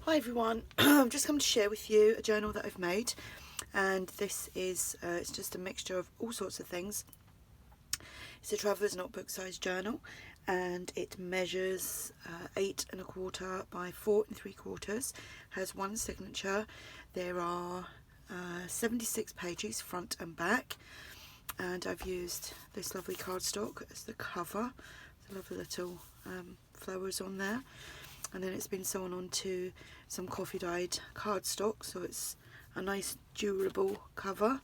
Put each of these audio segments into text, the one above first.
Hi everyone, I've just come to share with you a journal that I've made, and this is it's just a mixture of all sorts of things. It's a traveller's notebook size journal, and it measures 8 1/4 by 4 3/4, has one signature. There are 76 pages front and back, and I've used this lovely cardstock as the cover. The lovely little flowers on there, and then it's been sewn onto some coffee dyed cardstock, so it's a nice durable cover.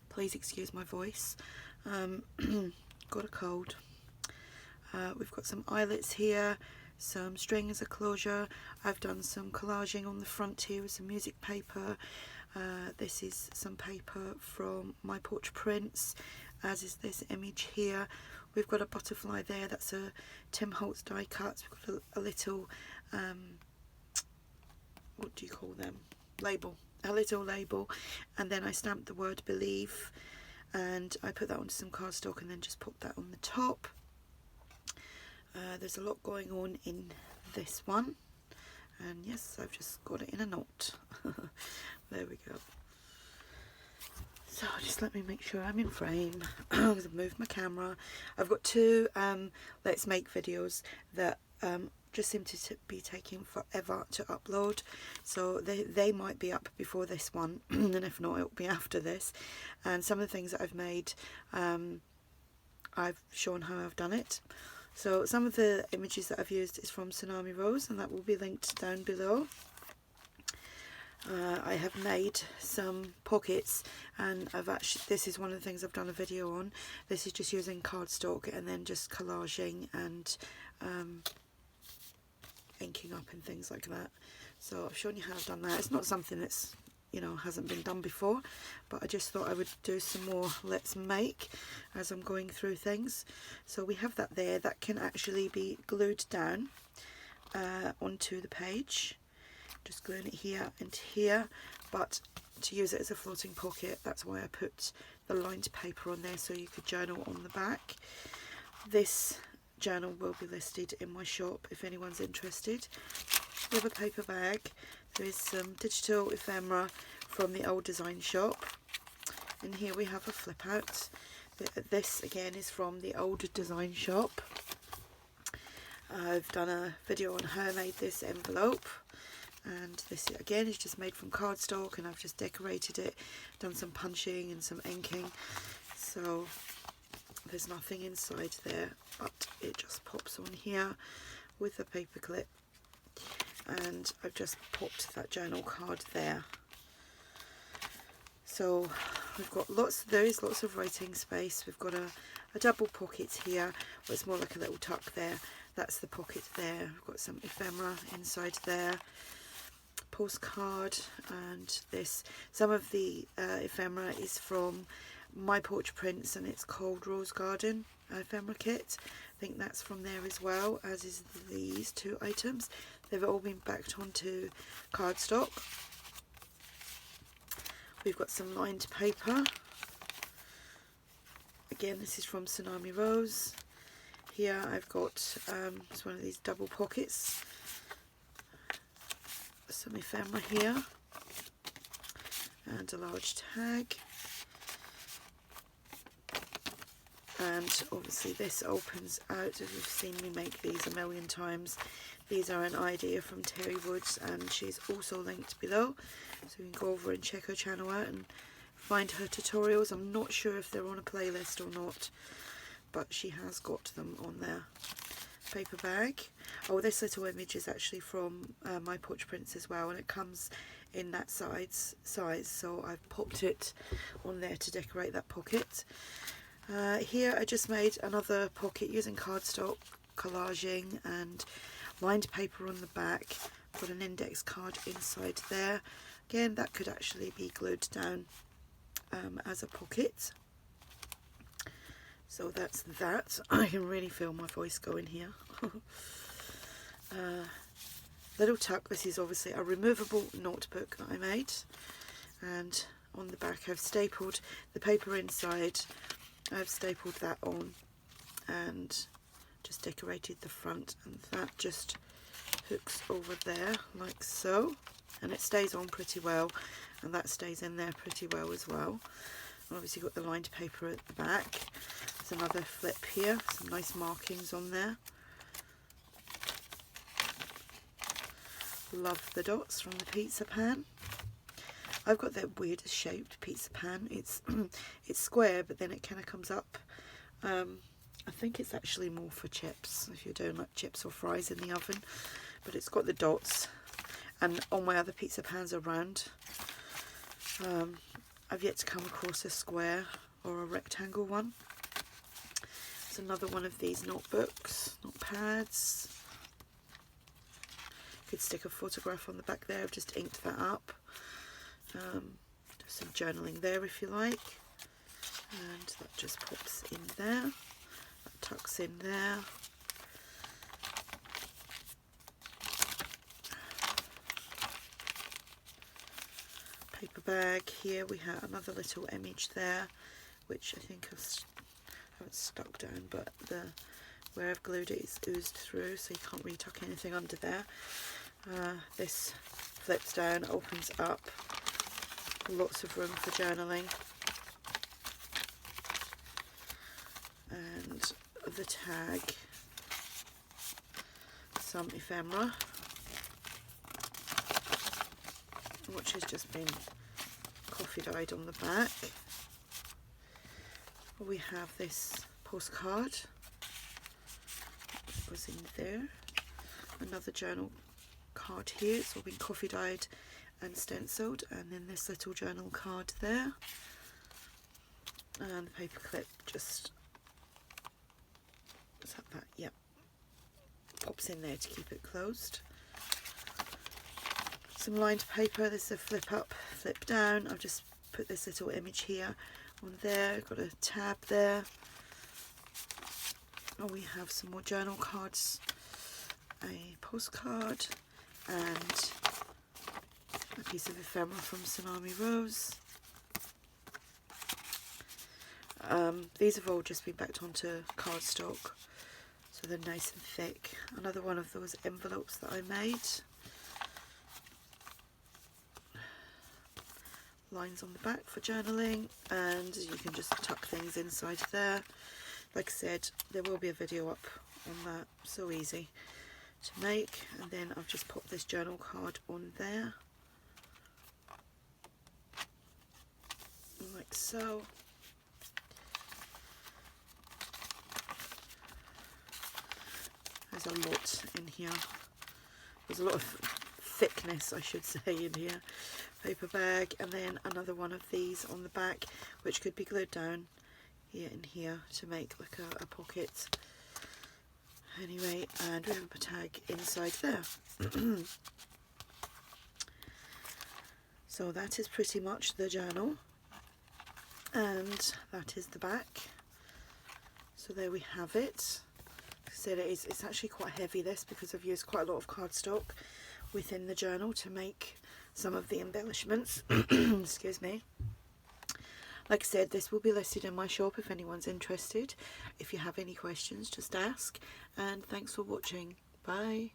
Please excuse my voice, got a cold. We've got some eyelets here, some string as a closure. I've done some collaging on the front here with some music paper. This is some paper from my porch prints, as is this image here. We've got a butterfly there, that's a Tim Holtz die cut. We've got a little, what do you call them? Label. A little label. And then I stamped the word believe, and I put that onto some cardstock and then just put that on the top. There's a lot going on in this one. And yes, I've just got it in a knot. There we go. So just let me make sure I'm in frame. I've moved my camera. I've got two Let's Make videos that just seem to be taking forever to upload. So they might be up before this one, and if not, it'll be after this. And some of the things that I've made, I've shown how I've done it. So some of the images that I've used is from Tsunami Rose, and that will be linked down below. I have made some pockets, and this is one of the things I've done a video on. This is just using cardstock and then just collaging and inking up and things like that. So I've shown you how I've done that. It's not something that's, you know, hasn't been done before, but I just thought I would do some more Let's Make as I'm going through things. So we have that there. That can actually be glued down onto the page. Just gluing it here and here, but to use it as a floating pocket, that's why I put the lined paper on there, so you could journal on the back. This journal will be listed in my shop if anyone's interested. We have a paper bag. There is some digital ephemera from the old design shop, and here we have a flip out. This again is from the old design shop. I've done a video on how I made this envelope. And this again is just made from cardstock, and I've just decorated it, done some punching and some inking. So there's nothing inside there, but it just pops on here with a paper clip. And I've just popped that journal card there. So we've got there is lots of writing space. We've got a double pocket here, but it's more like a little tuck there. That's the pocket there. We've got some ephemera inside there. Postcard, and some of the ephemera is from my porch prints, and it's called Rose Garden ephemera kit. I think that's from there as well, as is these two items. They've all been backed onto cardstock. We've got some lined paper. Again, this is from Tsunami Rose. Here I've got it's one of these double pockets. Some ephemera here, and a large tag, and obviously this opens out, as you've seen me make these a million times. These are an idea from Terri Woods, and she's also linked below, so you can go over and check her channel out and find her tutorials. I'm not sure if they're on a playlist or not, but she has got them on there. Paper bag. Oh, this little image is actually from my porch prints as well, and it comes in that size, so I've popped it on there to decorate that pocket. Here I just made another pocket using cardstock, collaging, and lined paper on the back. Got an index card inside there. Again, that could actually be glued down as a pocket. So that's that. I can really feel my voice going here. Little tuck. This is obviously a removable notebook that I made, and on the back I've stapled the paper inside. I've stapled that on and just decorated the front, and that just hooks over there like so, and it stays on pretty well, and that stays in there pretty well as well. And obviously got the lined paper at the back. There's another flip here, some nice markings on there. Love the dots from the pizza pan. I've got that weirdest shaped pizza pan. It's it's square, but then it kind of comes up. I think it's actually more for chips, if you're doing like chips or fries in the oven. But it's got the dots, and all my other pizza pans are round. I've yet to come across a square or a rectangle one. It's another one of these notebooks, notepads. Could stick a photograph on the back there. I've just inked that up. Do some journaling there if you like, and that just pops in there, that tucks in there. Paper bag here, we have another little image there, which I think haven't stuck down, but where I've glued it is oozed through, so you can't really tuck anything under there. This flips down, opens up, lots of room for journaling. And the tag, some ephemera, which has just been coffee dyed on the back. We have this postcard that was in there, another journal card here, it's all been coffee dyed and stenciled, and then this little journal card there, and the paper clip just, is that, yep, pops in there to keep it closed. Some lined paper, this is a flip up, flip down. I've just put this little image here on there, got a tab there. And we have some more journal cards, a postcard, and a piece of ephemera from Tsunami Rose. These have all just been backed onto cardstock, so they're nice and thick. Another one of those envelopes that I made. Lines on the back for journaling, and you can just tuck things inside there. Like I said, there will be a video up on that, so easy to make. And then I've just popped this journal card on there, like so. There's a lot in here. There's a lot of thickness, I should say, in here. Paper bag, and then another one of these on the back, which could be glued down here and here to make like a pocket. Anyway, and we have a tag inside there. So that is pretty much the journal, and that is the back. So there we have it. Like I said, it's actually quite heavy, this, because I've used quite a lot of cardstock within the journal to make some of the embellishments. Excuse me. Like I said, this will be listed in my shop if anyone's interested. If you have any questions, just ask, and thanks for watching. Bye.